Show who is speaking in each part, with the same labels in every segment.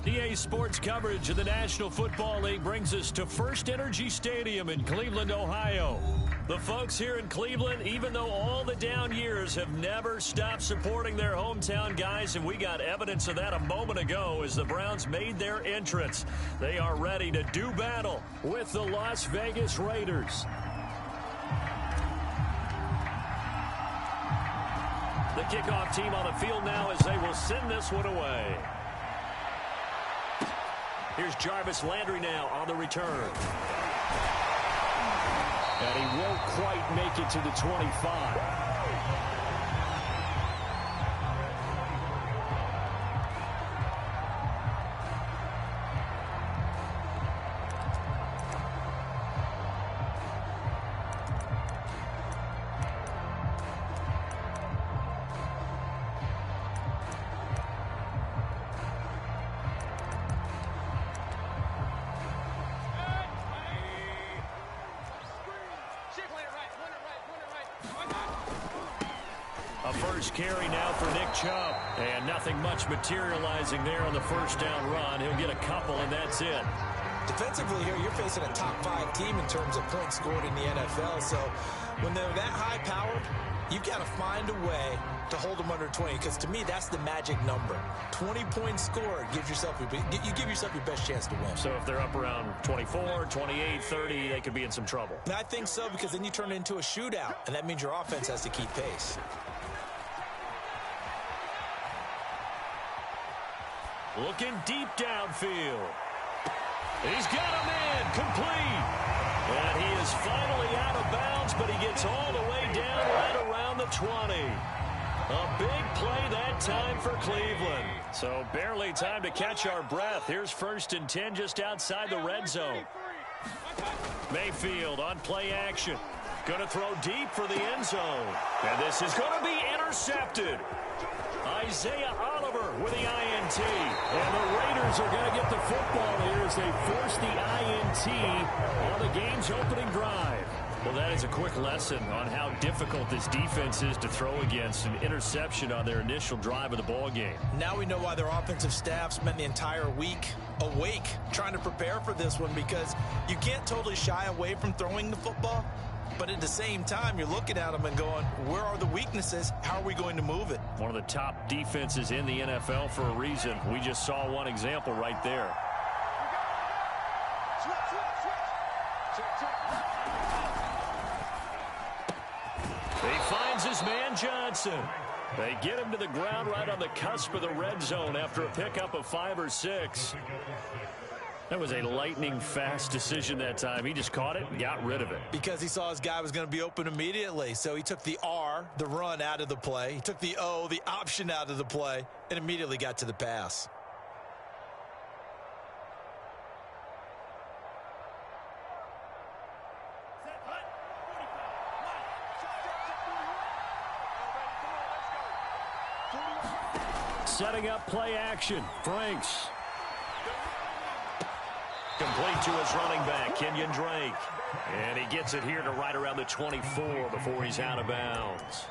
Speaker 1: EA Sports coverage of the National Football League brings us to First Energy Stadium in Cleveland, Ohio. The folks here in Cleveland, even though all the down years, have never stopped supporting their hometown guys, and we got evidence of that a moment ago as the Browns made their entrance. They are ready to do battle with the Las Vegas Raiders. The kickoff team on the field now as they will send this one away. Here's Jarvis Landry now on the return. And he won't quite make it to the 25. Carry now for Nick Chubb, and nothing much materializing there on the first down run. He'll get a couple, and that's it.
Speaker 2: Defensively here, you're facing a top-5 team in terms of points scored in the NFL, so when they're that high-powered, you've got to find a way to hold them under 20, because to me, that's the magic number. 20 points scored gives yourself you give yourself your best chance to win.
Speaker 1: So if they're up around 24, 28, 30, they could be in some trouble.
Speaker 2: And I think so, because then you turn it into a shootout, and that means your offense has to keep pace.
Speaker 1: Looking deep downfield. He's got a man complete. And he is finally out of bounds, but he gets all the way down right around the 20. A big play that time for Cleveland. So barely time to catch our breath. Here's 1st and 10 just outside the red zone. Mayfield on play action. Going to throw deep for the end zone. And this is going to be intercepted. Isaiah Oliver with the INT. And the Raiders are going to get the football here as they force the INT on the game's opening drive. Well, that is a quick lesson on how difficult this defense is to throw against. An interception on their initial drive of the ball game.
Speaker 2: Now we know why their offensive staff spent the entire week awake trying to prepare for this one, because you can't totally shy away from throwing the football. But at the same time, you're looking at them and going, where are the weaknesses? How are we going to move it?
Speaker 1: One of the top defenses in the NFL for a reason. We just saw one example right there. He finds his man Johnson. They get him to the ground right on the cusp of the red zone after a pickup of 5 or 6. That was a lightning-fast decision that time. He just caught it and got rid of it.
Speaker 2: Because he saw his guy was going to be open immediately. So he took the R, the run, out of the play. He took the O, the option, out of the play, and immediately got to the pass.
Speaker 1: Setting up play action. Franks. Complete to his running back, Kenyon Drake. And he gets it here to right around the 24 before he's out of bounds.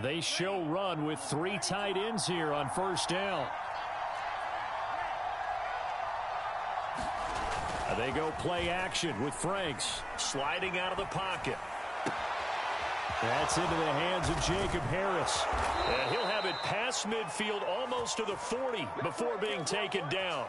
Speaker 1: They show run with 3 tight ends here on first down. They go play action with Franks sliding out of the pocket. That's into the hands of Jacob Harris. And he'll have it past midfield almost to the 40 before being taken down.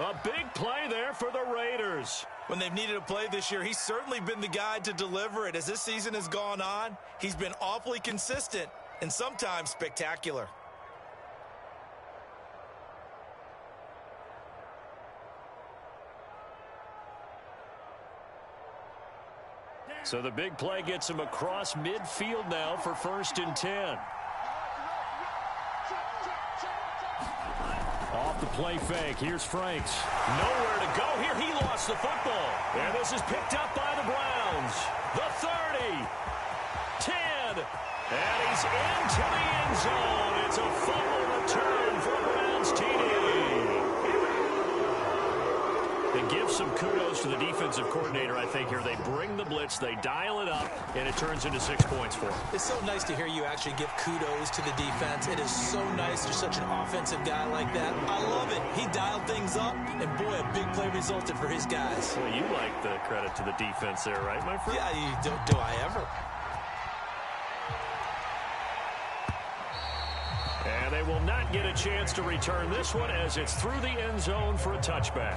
Speaker 1: A big play there for the Raiders.
Speaker 2: When they've needed a play this year, he's certainly been the guy to deliver it. As this season has gone on, he's been awfully consistent and sometimes spectacular.
Speaker 1: So the big play gets him across midfield now for 1st and 10. Off the play fake. Here's Franks. Nowhere to go here. He lost the football. And this is picked up by the Browns. The 30. 10. And he's into the end zone. It's a fumble return for a Browns TD. They give some kudos to the defensive coordinator, I think, here. They bring the blitz, they dial it up, and it turns into 6 points for them.
Speaker 2: It's so nice to hear you actually give kudos to the defense. It is so nice. You're such an offensive guy like that. I love it. He dialed things up, and boy, a big play resulted for his guys.
Speaker 1: Well, you like the credit to the defense there, right, my friend?
Speaker 2: Yeah, do I ever?
Speaker 1: And they will not get a chance to return this one as it's through the end zone for a touchback.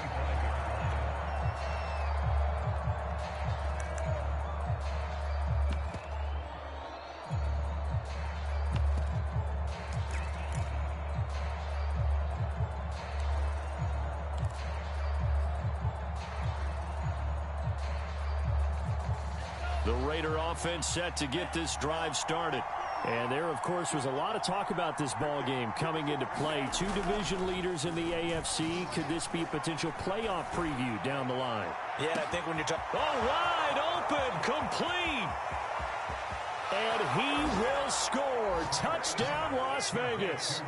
Speaker 1: The Raider offense set to get this drive started. And there, of course, was a lot of talk about this ball game coming into play. 2 division leaders in the AFC. Could this be a potential playoff preview down the line?
Speaker 2: Yeah, I think when you're talking...
Speaker 1: Oh, wide open, complete. And he will score. Touchdown, Las Vegas.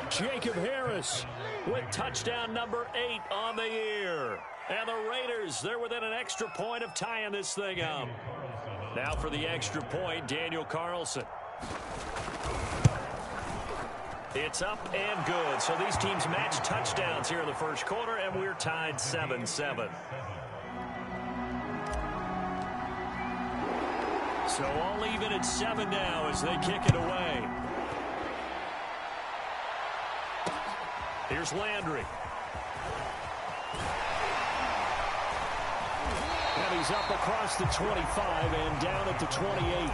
Speaker 1: Jacob Harris with touchdown number 8 on the year. And the Raiders, they're within an extra point of tying this thing up. Now for the extra point, Daniel Carlson. It's up and good. So these teams match touchdowns here in the first quarter, and we're tied 7-7. So all even at 7 now as they kick it away. Here's Landry. And he's up across the 25 and down at the 28.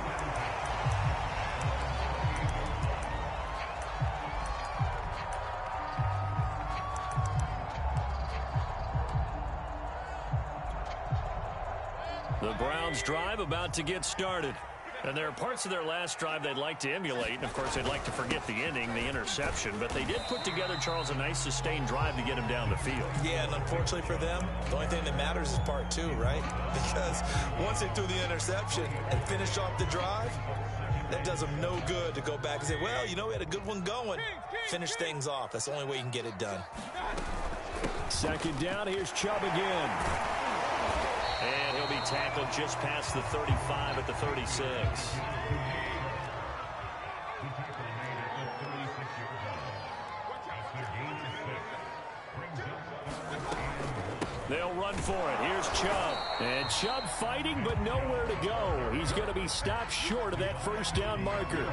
Speaker 1: The Browns drive about to get started. And there are parts of their last drive they'd like to emulate. And, of course, they'd like to forget the ending, the interception. But they did put together, Charles, a nice sustained drive to get him down the field.
Speaker 2: Yeah, and unfortunately for them, the only thing that matters is part 2, right? Because once they threw the interception and finished off the drive, that does them no good to go back and say, well, you know, we had a good one going. Finish things off. That's the only way you can get it done.
Speaker 1: Second down, here's Chubb again. And he'll be tackled just past the 35 at the 36. They'll run for it. Here's Chubb. And Chubb fighting, but nowhere to go. He's going to be stopped short of that first down marker.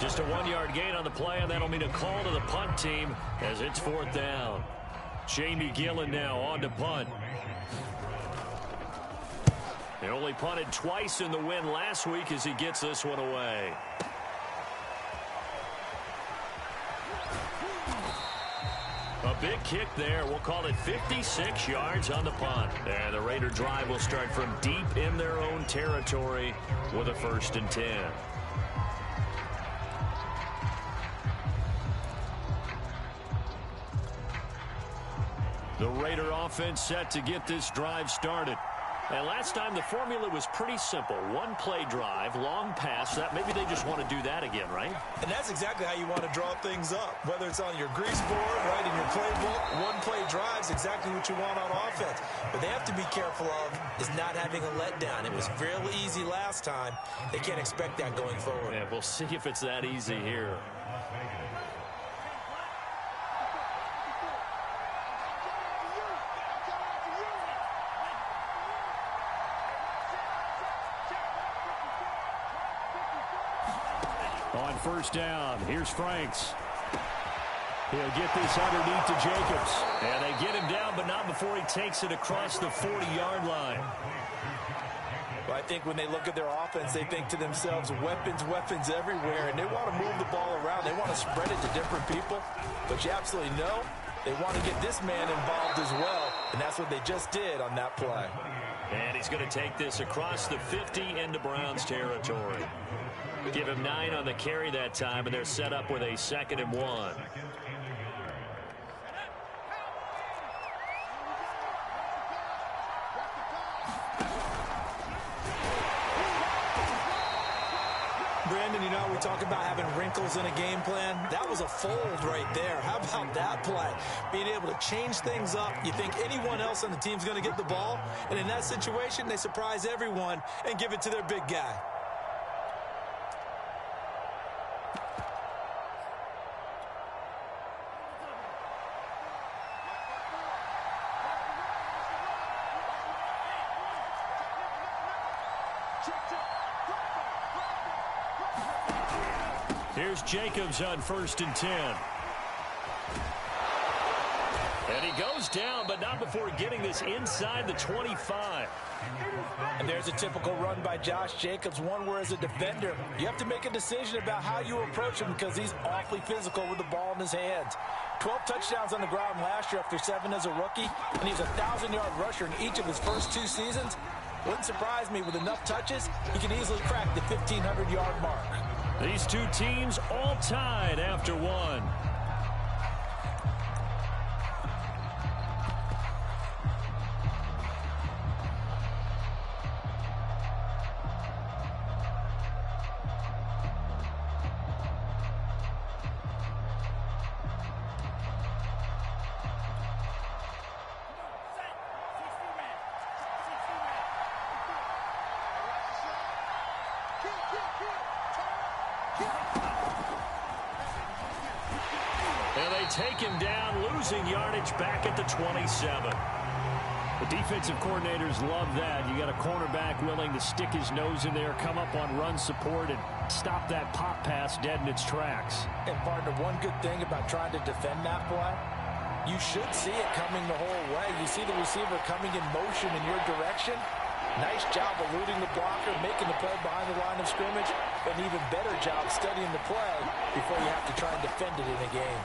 Speaker 1: Just a 1-yard gain on the play, and that'll mean a call to the punt team as it's 4th down. Jamie Gillen now on to punt. He only punted twice in the win last week as he gets this one away. A big kick there. We'll call it 56 yards on the punt. And the Raider drive will start from deep in their own territory with a 1st and 10. The Raider offense set to get this drive started. And last time the formula was pretty simple. 1 play drive, long pass. That maybe they just want to do that again, right?
Speaker 2: And that's exactly how you want to draw things up. Whether it's on your grease board, right, in your playbook, 1 play drive is exactly what you want on offense. But they have to be careful of is not having a letdown. It was fairly easy last time. They can't expect that going forward.
Speaker 1: Yeah, we'll see if it's that easy here. On first down, here's Franks. He'll get this underneath to Jacobs. And they get him down, but not before he takes it across the 40-yard line.
Speaker 2: Well, I think when they look at their offense, they think to themselves, weapons, weapons everywhere, and they want to move the ball around. They want to spread it to different people. But you absolutely know they want to get this man involved as well, and that's what they just did on that play.
Speaker 1: And he's going to take this across the 50 into Browns territory. Give him 9 on the carry that time, and they're set up with a 2nd and 1.
Speaker 2: Brandon, you know, we talk about having wrinkles in a game plan. That was a fold right there. How about that play? Being able to change things up. You think anyone else on the team's going to get the ball, and in that situation, they surprise everyone and give it to their big guy.
Speaker 1: Here's Jacobs on 1st and 10. And he goes down, but not before getting this inside the 25.
Speaker 2: And there's a typical run by Josh Jacobs, one where as a defender, you have to make a decision about how you approach him because he's awfully physical with the ball in his hands. 12 touchdowns on the ground last year after 7 as a rookie, and he's a 1,000-yard rusher in each of his first 2 seasons. Wouldn't surprise me with enough touches, he can easily crack the 1,500-yard mark.
Speaker 1: These two teams all tied after 1. And they take him down, losing yardage back at the 27. The defensive coordinators love that. You got a cornerback willing to stick his nose in there, come up on run support, and stop that pop pass dead in its tracks.
Speaker 2: And partner, one good thing about trying to defend that play, you should see it coming the whole way. You see the receiver coming in motion in your direction. Nice job eluding the blocker, making the play behind the line of scrimmage. An even better job studying the play before you have to try and defend it in a game.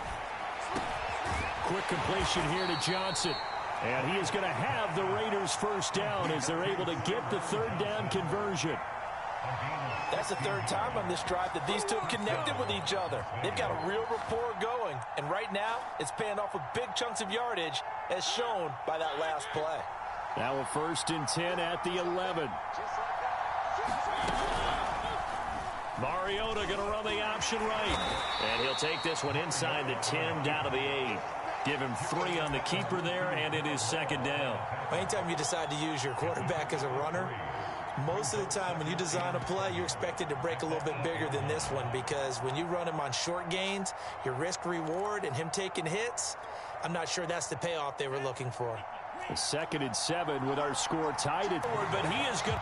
Speaker 1: Quick completion here to Johnson. And he is going to have the Raiders first down as they're able to get the 3rd down conversion.
Speaker 2: That's the 3rd time on this drive that these two have connected with each other. They've got a real rapport going. And right now, it's paying off with big chunks of yardage as shown by that last play.
Speaker 1: Now a 1st and 10 at the 11. Mariota going to run the option right. And he'll take this one inside the 10 down to the 8. Give him 3 on the keeper there, and it is 2nd down.
Speaker 2: Anytime you decide to use your quarterback as a runner, most of the time when you design a play, you're expected to break a little bit bigger than this one because when you run him on short gains, your risk-reward and him taking hits, I'm not sure that's the payoff they were looking for.
Speaker 1: A 2nd and 7 with our score tied at forward, but he is good.